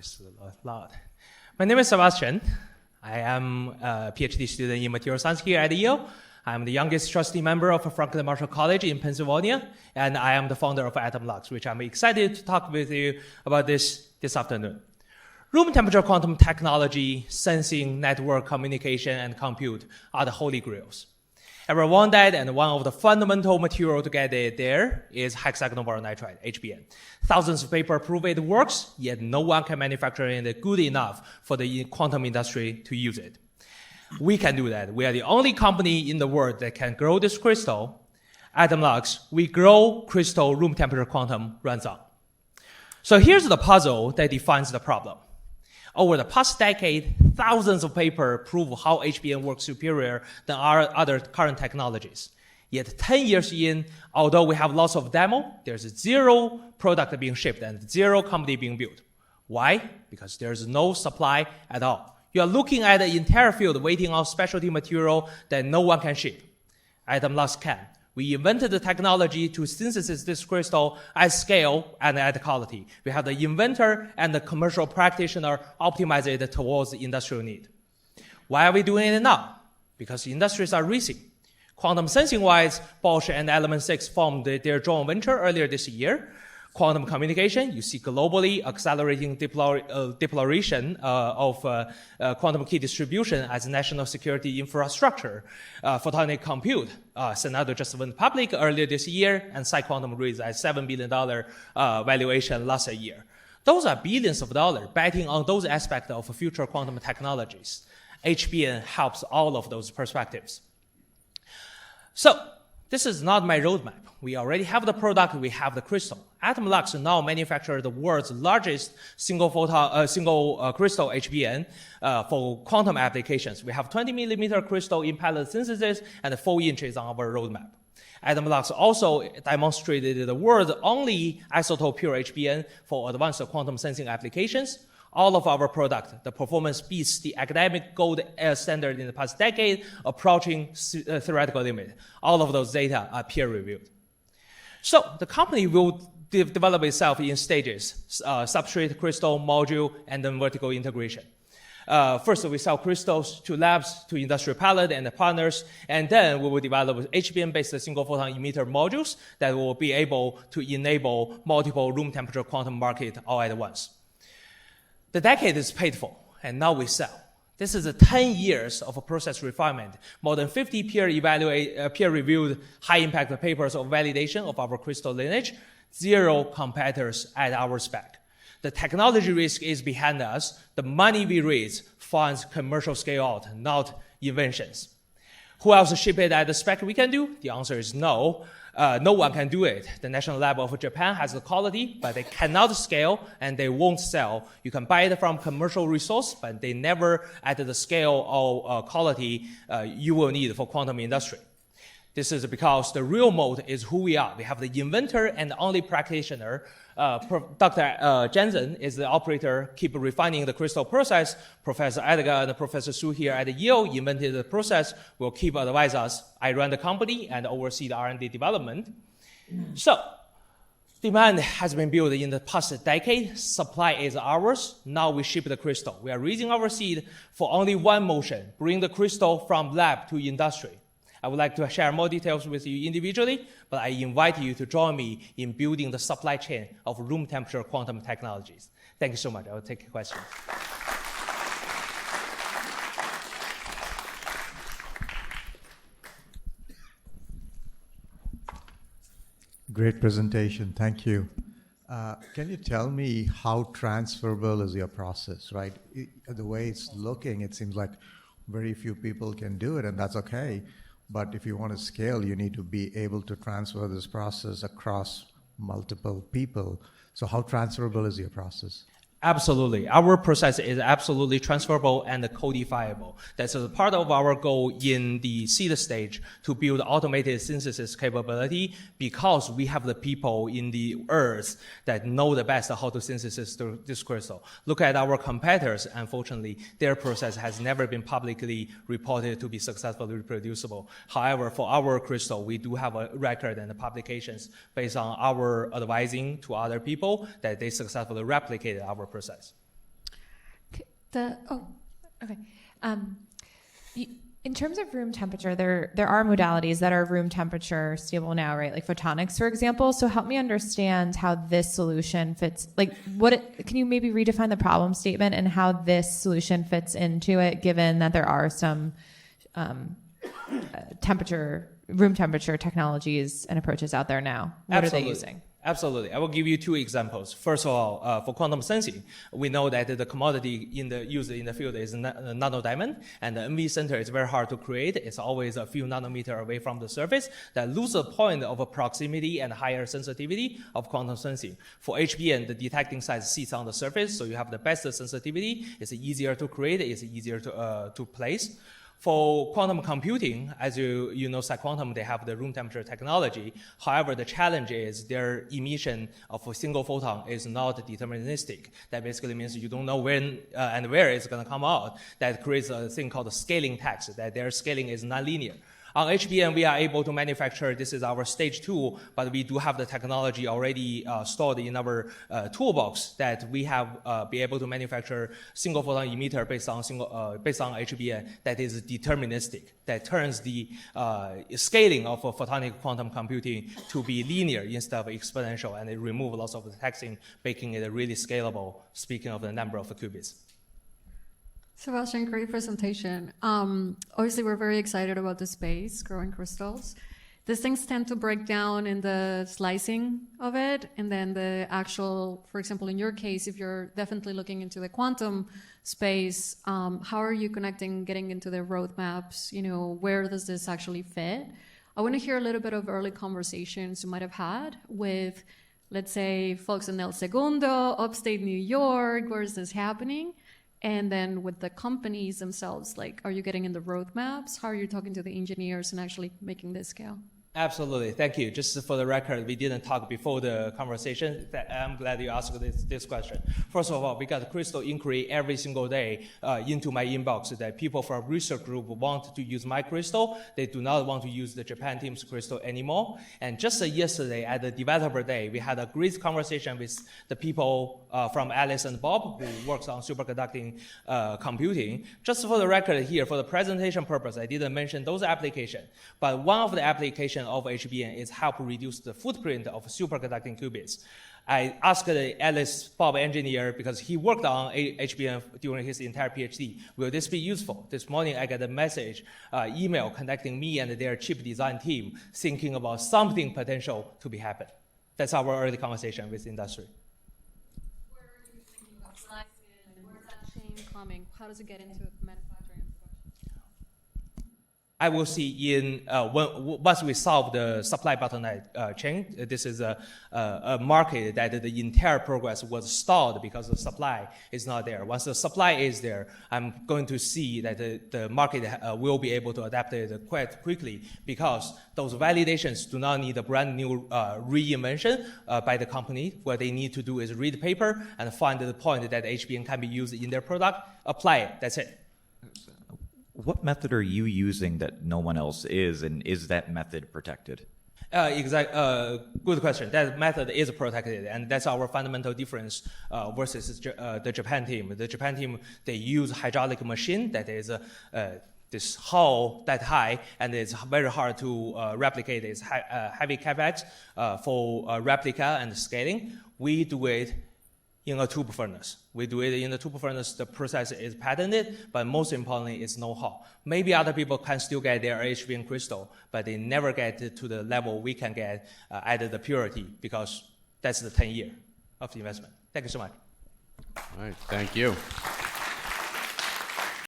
this is loud. My name is Sebastian. I am a PhD student in material science here at Yale. I'm the youngest trustee member of Franklin Marshall College in Pennsylvania, and I am the founder of Atomlux, which I'm excited to talk with you about this afternoon. Room temperature quantum technology, sensing, network communication, and compute are the holy grails. Everyone want that, and one of the fundamental material to get it there is hexagonal boron nitride, HBN. Thousands of papers prove it works, yet no one can manufacture it good enough for the quantum industry to use it. We can do that. We are the only company in the world that can grow this crystal. Atomlux, we grow crystal room temperature quantum runs on. So here's the puzzle that defines the problem. Over the past decade, thousands of papers prove how HBN works superior than our other current technologies. Yet 10 years in, although we have lots of demo, there's zero product being shipped and zero company being built. Why? Because there's no supply at all. You are looking at the entire field waiting on specialty material that no one can ship. Atomlux can. We invented the technology to synthesize this crystal at scale and at quality. We have the inventor and the commercial practitioner optimize it towards the industrial need. Why are we doing it now? Because industries are racing. Quantum sensing-wise, Bosch and Element 6 formed their joint venture earlier this year. Quantum communication, you see globally accelerating deploration of quantum key distribution as national security infrastructure. Photonic compute, Senado just went public earlier this year, and PsiQuantum raised a $7 billion valuation last year. Those are billions of dollars betting on those aspects of future quantum technologies. HBN helps all of those perspectives. So, this is not my roadmap. We already have the product, we have the crystal. Atomlux now manufactures the world's largest single crystal HBN for quantum applications. We have 20 millimeter crystal in pilot synthesis and 4 inches on our roadmap. Atomlux also demonstrated the world's only isotope pure HBN for advanced quantum sensing applications. All of our product, the performance beats the academic gold standard in the past decade, approaching theoretical limit. All of those data are peer-reviewed. So the company will develop itself in stages, substrate, crystal, module, and then vertical integration. First, we sell crystals to labs, to industrial pilot and partners, and then we will develop HBN-based single photon emitter modules that will be able to enable multiple room temperature quantum market all at once. The decade is paid for, and now we sell. This is 10 years of a process refinement, more than 50 peer-reviewed high-impact papers of validation of our crystal lineage, 0 competitors at our spec. The technology risk is behind us. The money we raise funds commercial scale out, not inventions. Who else ship it at the spec we can do? The answer is no. No one can do it. The National Lab of Japan has the quality, but they cannot scale and they won't sell. You can buy it from commercial resource, but they never at the scale or quality you will need for quantum industry. This is because the real mode is who we are. We have the inventor and the only practitioner. Dr. Jensen is the operator, keep refining the crystal process. Professor Edgar and Professor Su here at Yale invented the process, will keep advise us. I run the company and oversee the R&D development. So, demand has been built in the past decade. Supply is ours. Now we ship the crystal. We are raising our seed for only one motion, bring the crystal from lab to industry. I would like to share more details with you individually, but I invite you to join me in building the supply chain of room temperature quantum technologies. Thank you so much. I will take questions. Great presentation. Thank you. Can you tell me how transferable is your process, right? The way it's looking, it seems like very few people can do it, and that's okay. But if you want to scale, you need to be able to transfer this process across multiple people. So how transferable is your process? Absolutely. Our process is absolutely transferable and codifiable. That's a part of our goal in the seed stage to build automated synthesis capability because we have the people in the earth that know the best how to synthesize this crystal. Look at our competitors. Unfortunately, their process has never been publicly reported to be successfully reproducible. However, for our crystal, we do have a record and publications based on our advising to other people that they successfully replicated our process. Okay. In terms of room temperature, there are modalities that are room temperature stable now, right? Like photonics, for example. So help me understand how this solution fits. Like, can you maybe redefine the problem statement and how this solution fits into it, given that there are some room temperature technologies and approaches out there now? What Absolutely. are they using? Absolutely. I will give you two examples. First of all, for quantum sensing, we know that the commodity used in the field is nanodiamond, and the NV center is very hard to create. It's always a few nanometer away from the surface. That loses the point of proximity and higher sensitivity of quantum sensing. For HBM, the detecting size sits on the surface, so you have the best sensitivity. It's easier to create. It's easier to place. For quantum computing, as you know, PsiQuantum, they have the room temperature technology. However, the challenge is their emission of a single photon is not deterministic. That basically means you don't know when and where it's going to come out. That creates a thing called a scaling tax, that their scaling is nonlinear. On HBM, we are able to manufacture, this is our stage 2, but we do have the technology already stored in our toolbox that we have be able to manufacture single photon emitter based on HBM that is deterministic, that turns the scaling of photonic quantum computing to be linear instead of exponential, and it removes lots of the taxing, making it really scalable, speaking of the number of qubits. Sebastian, great presentation. Obviously, we're very excited about the space, growing crystals. These things tend to break down in the slicing of it, and then the actual, for example, in your case, if you're definitely looking into the quantum space, how are you connecting, getting into the roadmaps? You know, where does this actually fit? I want to hear a little bit of early conversations you might have had with, let's say, folks in El Segundo, upstate New York. Where is this happening? And then with the companies themselves, like, are you getting in the roadmaps? How are you talking to the engineers and actually making this scale? Absolutely, thank you. Just for the record, we didn't talk before the conversation. I'm glad you asked this question. First of all, we got crystal inquiry every single day into my inbox that people from research group want to use my crystal. They do not want to use the Japan team's crystal anymore. And just yesterday at the developer day, we had a great conversation with the people from Alice and Bob who works on superconducting computing. Just for the record here, for the presentation purpose, I didn't mention those applications, but one of the applications of HBM is help reduce the footprint of superconducting qubits. I asked the Alice Bob engineer, because he worked on HBM during his entire PhD, will this be useful? This morning I got a message, email connecting me and their chip design team, thinking about something potential to be happen. That's our early conversation with industry. Where are you thinking about slicing, and where's that chain coming? How does it get into manufacturing? I will see in once we solve the supply bottleneck chain. This is a market that the entire progress was stalled because the supply is not there. Once the supply is there, I'm going to see that the market will be able to adapt it quite quickly, because those validations do not need a brand new reinvention by the company. What they need to do is read the paper and find the point that HBM can be used in their product, apply it, that's it. What method are you using that no one else is, and is that method protected? Good question. That method is protected, and that's our fundamental difference versus the Japan team. The Japan team, they use hydraulic machine that is this hull that high, and it's very hard to replicate. It's heavy capex for replica and scaling. We do it in a tube furnace. We do it in the tube furnace. The process is patented, but most importantly, it's know-how. Maybe other people can still get their HBM crystal, but they never get to the level we can get at the purity, because that's the 10 year of the investment. Thank you so much. All right, thank you.